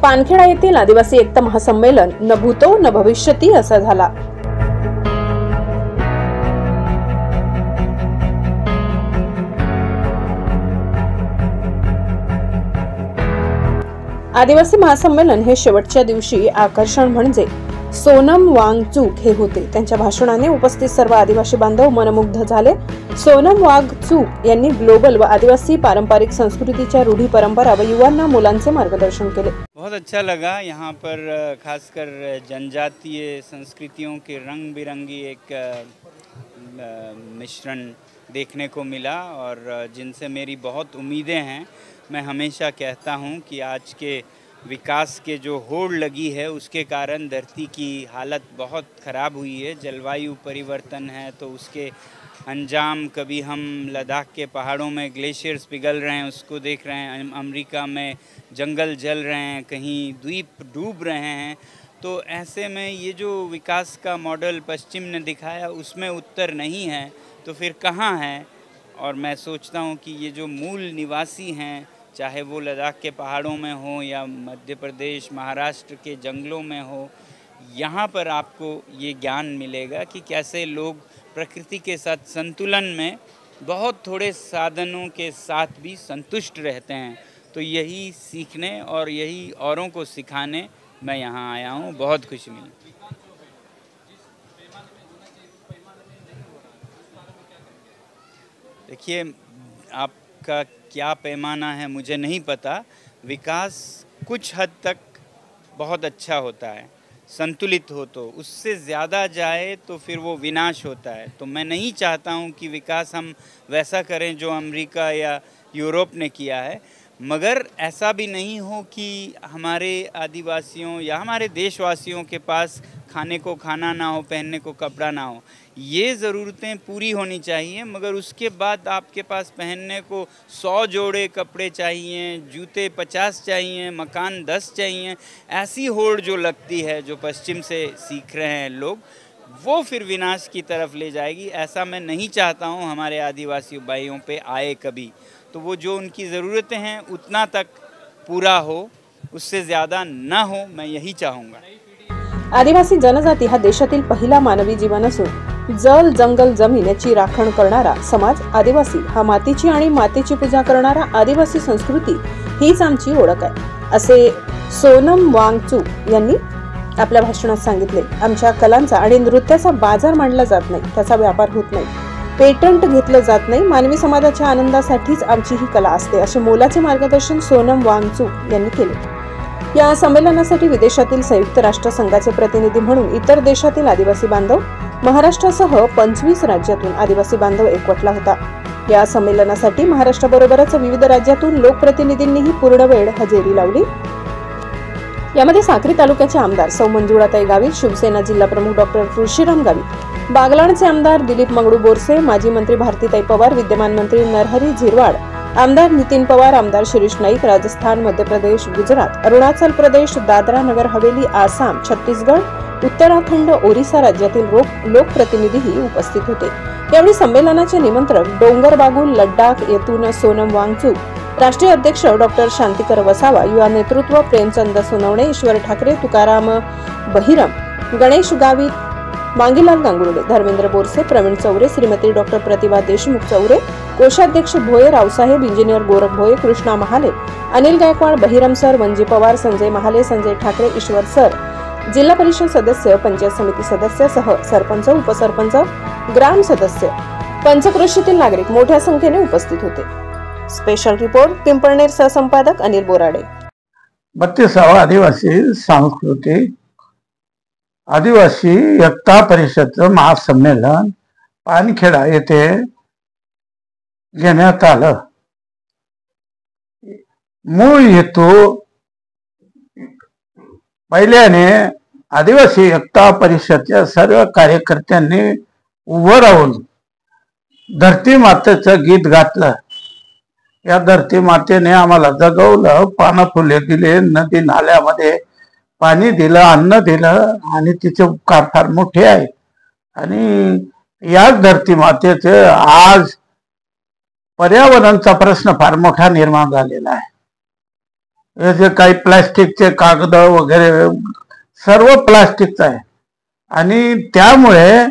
पानखेडा येथील आदिवासी एकता महासंमेलन न भूतो न भविष्यती असा झाला। आदिवासी महासंमेलन हे शेवटच्या दिवशी आकर्षण म्हणजे सोनम वांगचुक हे होते। त्यांच्या भाषणाने उपस्थित सर्व आदिवासी बांधव मनमुग्ध झाले। सोनम वांगचुक यांनी ग्लोबल व आदिवासी पारंपरिक संस्कृतीच्या रूढी परंपरा व युवांना मुलांचे मार्गदर्शन केले। बहुत अच्छा लगा। यहाँ पर खासकर जनजातीय संस्कृतियों के रंग बिरंगी एक मिश्रण देखने को मिला और जिनसे मेरी बहुत उम्मीदें हैं। मैं हमेशा कहता हूँ कि आज के विकास के जो होड़ लगी है उसके कारण धरती की हालत बहुत ख़राब हुई है। जलवायु परिवर्तन है तो उसके अंजाम कभी हम लद्दाख के पहाड़ों में ग्लेशियर्स पिघल रहे हैं उसको देख रहे हैं, अमेरिका में जंगल जल रहे हैं, कहीं द्वीप डूब रहे हैं। तो ऐसे में ये जो विकास का मॉडल पश्चिम ने दिखाया उसमें उत्तर नहीं है तो फिर कहाँ है। और मैं सोचता हूँ कि ये जो मूल निवासी हैं, चाहे वो लद्दाख के पहाड़ों में हो या मध्य प्रदेश महाराष्ट्र के जंगलों में हो, यहाँ पर आपको ये ज्ञान मिलेगा कि कैसे लोग प्रकृति के साथ संतुलन में बहुत थोड़े साधनों के साथ भी संतुष्ट रहते हैं। तो यही सीखने और यही औरों को सिखाने मैं यहाँ आया हूँ। बहुत खुशी मिली। देखिए, आपका क्या पैमाना है मुझे नहीं पता। विकास कुछ हद तक बहुत अच्छा होता है, संतुलित हो, तो उससे ज़्यादा जाए तो फिर वो विनाश होता है। तो मैं नहीं चाहता हूँ कि विकास हम वैसा करें जो अमेरिका या यूरोप ने किया है, मगर ऐसा भी नहीं हो कि हमारे आदिवासियों या हमारे देशवासियों के पास खाने को खाना ना हो, पहनने को कपड़ा ना हो। ये ज़रूरतें पूरी होनी चाहिए, मगर उसके बाद आपके पास पहनने को 100 जोड़े कपड़े चाहिए, जूते 50 चाहिए, मकान 10 चाहिए। ऐसी होड़ जो लगती है, जो पश्चिम से सीख रहे हैं लोग, वो फिर विनाश की तरफ ले जाएगी। ऐसा मैं नहीं चाहता हूँ हमारे आदिवासी भाइयों पे आए कभी। तो वो जो उनकी ज़रूरतें हैं उतना तक पूरा हो, उससे ज़्यादा ना हो, मैं यही चाहूँगा। आदिवासी जनजाती हा देशातील पहिला मानवी जीवन असून जल जंगल जमीन याची राखण करणारा समाज आदिवासी हा मातीची आणि मातेची पूजा करणारा आदिवासी संस्कृती हीच आमची ओळख आहे, असे सोनम वांगचुक यांनी आपल्या भाषणात सांगितले। आमच्या कलांचा आणि नृत्याचा बाजार मांडला जात नाही, त्याचा व्यापार होत नाही, पेटंट घेतलं जात नाही, मानवी समाजाच्या आनंदासाठीच आमची ही कला असते, असे मोलाचे मार्गदर्शन सोनम वांगचुक यांनी केले। या संमेलनासाठी विदेशातील संयुक्त राष्ट्र संघाचे प्रतिनिधी म्हणून इतर देशातील आदिवासी बांधव, महाराष्ट्रासह 25 राज्यातून आदिवासी बांधव एकवटला होता। या संमेलनासाठी महाराष्ट्राबरोबरच विविध राज्यातून लोकप्रतिनिधींनीही पूर्ण वेळ हजेरी लावली। यामध्ये साक्री तालुक्याचे आमदार सौ मंजुळाताई गावित, शिवसेना जिल्हा प्रमुख डॉक्टर तुळशीराम गावित, बागलाणचे आमदार दिलीप मंगळू बोरसे, माजी मंत्री भारतीताई पवार, विद्यमान मंत्री नरहरी झिरवाड, आमदार नितीन पवार, आमदार शिरीष नाईक, राजस्थान, मध्य प्रदेश, गुजरात, अरुणाचल प्रदेश, दादरा नगर हवेली, आसाम, छत्तीसगड, उत्तराखंड, ओरिसा राज्यातील लोकप्रतिनिधीही उपस्थित होते। यावेळी संमेलनाचे निमंत्रक डोंगर बागुल लडाख येथून सोनम वांगचुक, राष्ट्रीय अध्यक्ष डॉक्टर शांतिकर वसावा, युवा नेतृत्व प्रेमचंद सोनवणे, ईश्वर ठाकरे, तुकाराम बहिरम, गणेश गावित, मांगीलाल गांगुर्डे, धर्मेंद्र बोरसे, प्रवीण चौरे, श्रीमती डॉक्टर प्रतिभा देशमुख चौरे, कोषाध्यक्ष भोये रावसाहेब, इंजिनियर गोरख भोये, कृष्णा महाले, अनिल गायकवाड, बहिरम सर, वंजी पवार, संजय महाले, संजय ठाकरे, ईश्वर सर, जिल्हा परिषद सदस्य, पंचायत समिती सदस्य सह सरपंच, उपसरपंच, ग्राम सदस्य, पंचक्रोशीतील नागरिक मोठ्या संख्येने उपस्थित होते। स्पेशल रिपोर्ट पिंपळनेर सहसंपादक अनिल बोराडे। 32वा आदिवासी सांस्कृतिक आदिवासी एकता परिषदचं महासंमेलन पानखेडा येथे घेण्यात आलं। मूळ हेतू पहिल्याने आदिवासी एकता परिषदच्या सर्व कार्यकर्त्यांनी उभं राहून धरती मातेचं गीत गातलं। या धरती मातेने आम्हाला जगवलं, पानं फुले दिले, नदी नाल्यामध्ये पाणी दिलं, अन्न दिलं आणि तिचे उपकार फार मोठे आहेत। आणि याच धरती मातेचे आज पर्यावरणाचा प्रश्न फार मोठा निर्माण झालेला आहे। हे जे काही प्लास्टिकचे कागद वगैरे सर्व प्लास्टिकचं आहे आणि त्यामुळे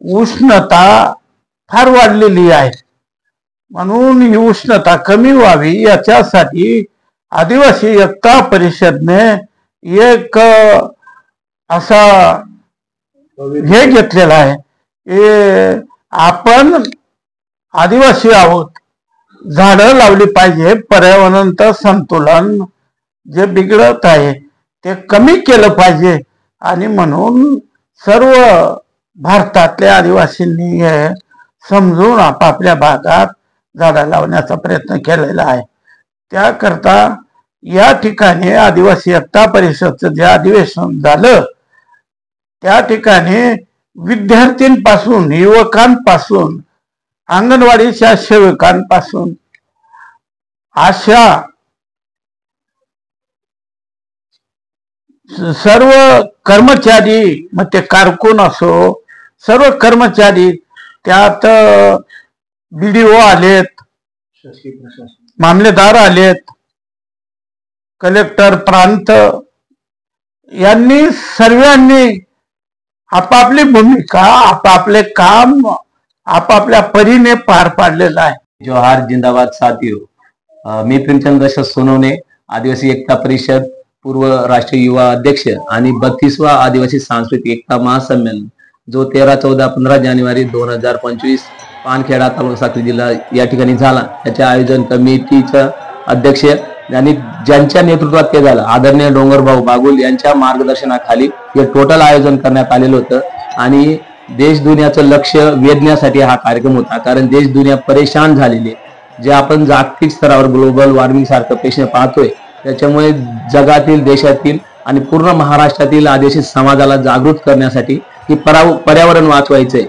उष्णता फार वाढलेली आहे. म्हणून ही उष्णता कमी व्हावी याच्यासाठी आदिवासी एकता परिषदने एक असा हे घेतलेला आहे की आपण आदिवासी आहोत, झाडं लावली पाहिजे, पर्यावरणाचं संतुलन जे बिघडत आहे ते कमी केलं पाहिजे आणि म्हणून सर्व भारतातल्या आदिवासींनी हे समजून आपापल्या भागात झाडं लावण्याचा प्रयत्न केलेला आहे. त्याकरता या ठिकाणी आदिवासी एकता परिषदचं जे अधिवेशन झालं त्या ठिकाणी विद्यार्थ्यांपासून, युवकांपासून, अंगणवाडीच्या सेवकांपासून अशा सर्व कर्मचारी, मग ते कारकून असो, सर्व कर्मचारी, त्यात BDO आलेत, मामलेदार आलेत, कलेक्टर, प्रांत यांनी सर्वांनी आपापली भूमिका, आपापले काम आपापल्या परीने पार पाडलेलं आहे. जोहार, जिंदाबाद साथियो. मी प्रेमचंद सोनवणे, आदिवासी एकता परिषद पूर्व राष्ट्रीय युवा अध्यक्ष आणि 32वा आदिवासी सांस्कृतिक एकता महासंमेलन जो 13, 14, 15 जानेवारी 2025 पानखेडा तालुका साक्री जिल्हा या ठिकाणी झाला. त्याच्या आयोजन कमिटीचं अध्यक्ष आणि ज्यांच्या नेतृत्वात ते झालं आदरणीय डोंगरभाऊ बागुल यांच्या मार्गदर्शनाखाली हे टोटल आयोजन करण्यात आलेलं होतं आणि देश दुनियाचं लक्ष वेधण्यासाठी हा कार्यक्रम होता. कारण देश दुनिया परेशान झालेली, जे आपण जागतिक स्तरावर ग्लोबल वॉर्मिंग सारखं प्रश्न पाहतोय, त्याच्यामुळे जगातील, देशातील आणि पूर्ण महाराष्ट्रातील आदिवासी समाजाला जागृत करण्यासाठी की पर्यावरण वाचवायचंय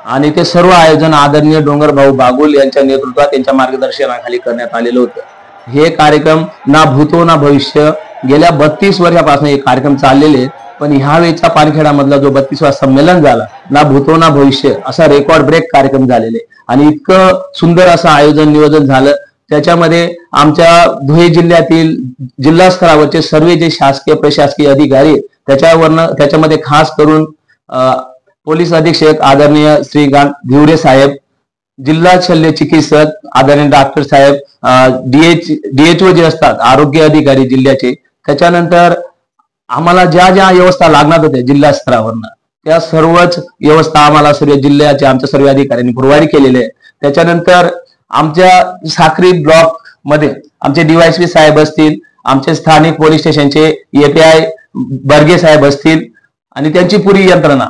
आणि ते सर्व आयोजन आदरणीय डोंगरभाऊ बागुल यांच्या नेतृत्वात, त्यांच्या मार्गदर्शनाखाली करण्यात आलेलं होतं. हे कार्यक्रम ना भूतो ना भविष्य गेल्या 32 वर्षापासून हे कार्यक्रम चाललेले, पण ह्यावेळीचा पानखेडामधला जो 32वा संमेलन झाला, ना भूतो ना भविष्य असा रेकॉर्ड ब्रेक कार्यक्रम झालेले आणि इतकं सुंदर असं आयोजन नियोजन झालं. त्याच्यामध्ये आमच्या धुळे जिल्ह्यातील जिल्हा स्तरावरचे सर्व जे शासकीय प्रशासकीय अधिकारी त्याच्यामध्ये खास करून पोलीस अधीक्षक आदरणीय श्रीकांत धिवरे साहेब, जिल्हा शल्य चिकित्सक आदरणीय डॉक्टर साहेब, DHO जे असतात आरोग्य अधिकारी जिल्ह्याचे, त्याच्यानंतर आम्हाला ज्या ज्या व्यवस्था लागणार होत्या जिल्हा स्तरावरनं त्या सर्वच व्यवस्था आम्हाला सर्व जिल्ह्याचे आमच्या सर्व अधिकाऱ्यांनी प्रोव्हाइड केलेले आहे. त्याच्यानंतर आमच्या साक्री ब्लॉक मध्ये आमचे DYSP साहेब असतील, आमचे स्थानिक पोलीस स्टेशनचे API बर्गे साहेब असतील आणि त्यांची पुरी यंत्रणा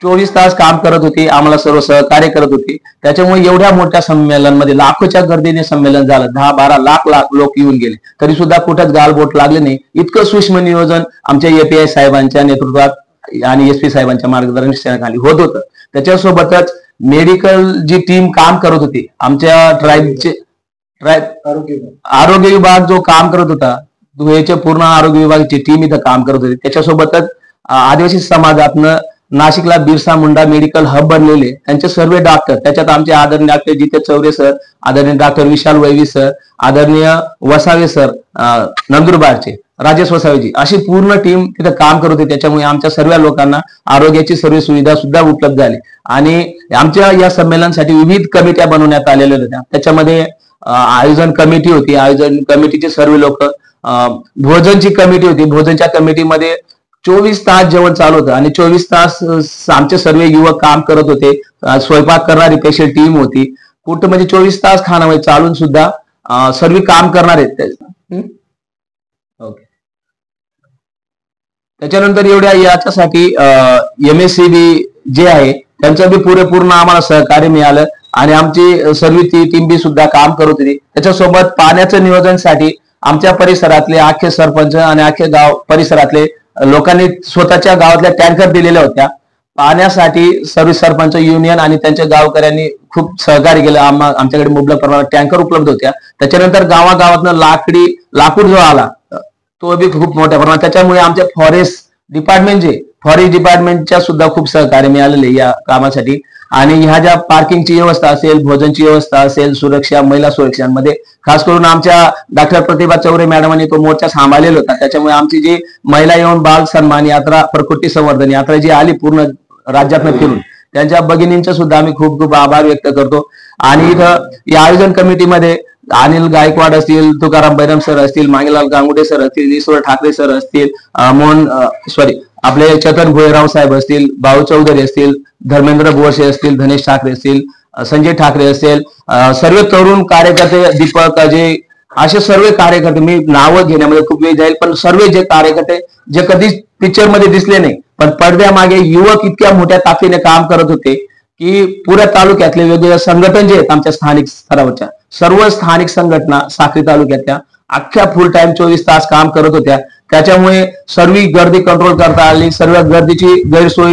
24 तास काम करत होती, आम्हाला सर्व सहकार्य करत होती. त्याच्यामुळे एवढ्या मोठ्या संमेलनामध्ये लाखोच्या गर्दीने संमेलन झालं, 10-12 लाख लोक येऊन गेले, तरी सुद्धा कुठंच गालबोट लागले नाही. इतकं सूक्ष्म नियोजन आमच्या API साहेबांच्या नेतृत्वात आणि SP साहेबांच्या मार्गदर्शनाखाली होत होतं. त्याच्यासोबतच मेडिकल जी टीम काम करत होती, आमच्या ट्राईबचे आरोग्य विभाग जो काम करत होता, धुळेचे पूर्ण आरोग्य विभागाची टीम इथं काम करत होती. त्याच्यासोबतच आदिवासी समाजातनं नाशिकला बिरसा मुंडा मेडिकल हब बनलेले त्यांचे सर्व डॉक्टर, त्याच्यात आमचे आदरणीय डॉक्टर जिते चौरे सर, आदरणीय डॉक्टर विशाल वैवी सर, आदरणीय वसावे सर नंदुरबारचे, राजेश वसावेजी, अशी पूर्ण टीम तिथे काम करत होती. त्याच्यामुळे आमच्या सर्व लोकांना आरोग्याची सर्व सुविधा सुद्धा उपलब्ध झाली आणि आमच्या या संमेलनासाठी विविध कमिट्या बनवण्यात आलेल्या होत्या. त्याच्यामध्ये आयोजन कमिटी होती, आयोजन कमिटीचे सर्व लोक, भोजनची कमिटी होती, भोजनच्या कमिटीमध्ये 24 तास जेवण चालू होतं आणि 24 तास आमचे सर्व युवक काम करत होते. स्वयंपाक करणारी स्पेशल टीम होती, कुठं म्हणजे 24 तास खानावळी चालून सुद्धा सर्व काम करणार आहेत. ओके. त्याच्यानंतर एवढ्या याच्यासाठी MSCB जे आहे त्यांचं बी पुरेपूर्ण आम्हाला सहकार्य मिळालं आणि आमची सर्व ती टीम बी सुद्धा काम करत होती. त्याच्यासोबत पाण्याचं नियोजनासाठी आमच्या परिसरातले अख्खे सरपंच आणि अख्खे गाव परिसरातले लोकांनी स्वतःच्या गावातल्या टँकर दिलेल्या होत्या पाण्यासाठी. सर्व सरपंच युनियन आणि त्यांच्या गावकऱ्यांनी खूप सहकार्य केलं. आमच्याकडे मुबलक प्रमाणात टँकर उपलब्ध होत्या. त्याच्यानंतर गावागावातनं लाकूड जो आला तो बी खूप मोठ्या प्रमाणात. त्याच्यामुळे आमच्या फॉरेस्ट डिपार्टमेंट जे फॉरेस्ट डिपार्टमेंटच्या सुद्धा खूप सहकार्य मिळालेले या कामासाठी। आणि ह्या ज्या पार्किंगची व्यवस्था असेल, भोजनची व्यवस्था असेल, सुरक्षा, महिला सुरक्षांमध्ये खास करून आमच्या डॉक्टर प्रतिभा चौरे मॅडमांनी तो मोर्चा सांभाळलेला होता। त्याच्यामुळे आमची जी महिला एवं बाल सन्मान यात्रा, प्रकृती संवर्धन यात्रा जी आली पूर्ण राज्यातनं फिरून, त्यांच्या भगिनींचे सुद्धा आम्ही खूप खूप आभार व्यक्त करतो। आणि इथं या आयोजन कमिटीमध्ये अनिल गायकवाड असतील, तुकाराम बैरम सर असतील, मांगीलाल गांगुडे सर असतील, ईश्वर ठाकरे सर असतील, आपले चेतन भोयराव साहेब असतील, भाऊ चौधरी असतील, धर्मेंद्र बोरसे असतील, धनेश ठाकरे असतील, संजय ठाकरे असेल, सर्व तरुण कार्यकर्ते, दीपक, अजय, असे सर्व कार्यकर्ते, मी नावं घेण्यामध्ये खूप वेळ जाईल, पण सर्व जे कार्यकर्ते जे कधी पिक्चर मध्ये दिसले नाही पण पडद्यामागे युवक इतक्या मोठ्या ताकदीने काम करत होते की पुऱ्या तालुक्यातले वेगवेगळे संघटन जे आहेत आमच्या स्थानिक स्तरावरच्या सर्व स्थानिक संघटना साक्री तालुक्यातल्या अख्ख्या फुल टाइम 24 तास काम करत होत्या। त्याच्यामुळे सर्व गर्दी कंट्रोल करता आली, सर्व गर्दीची गैरसोय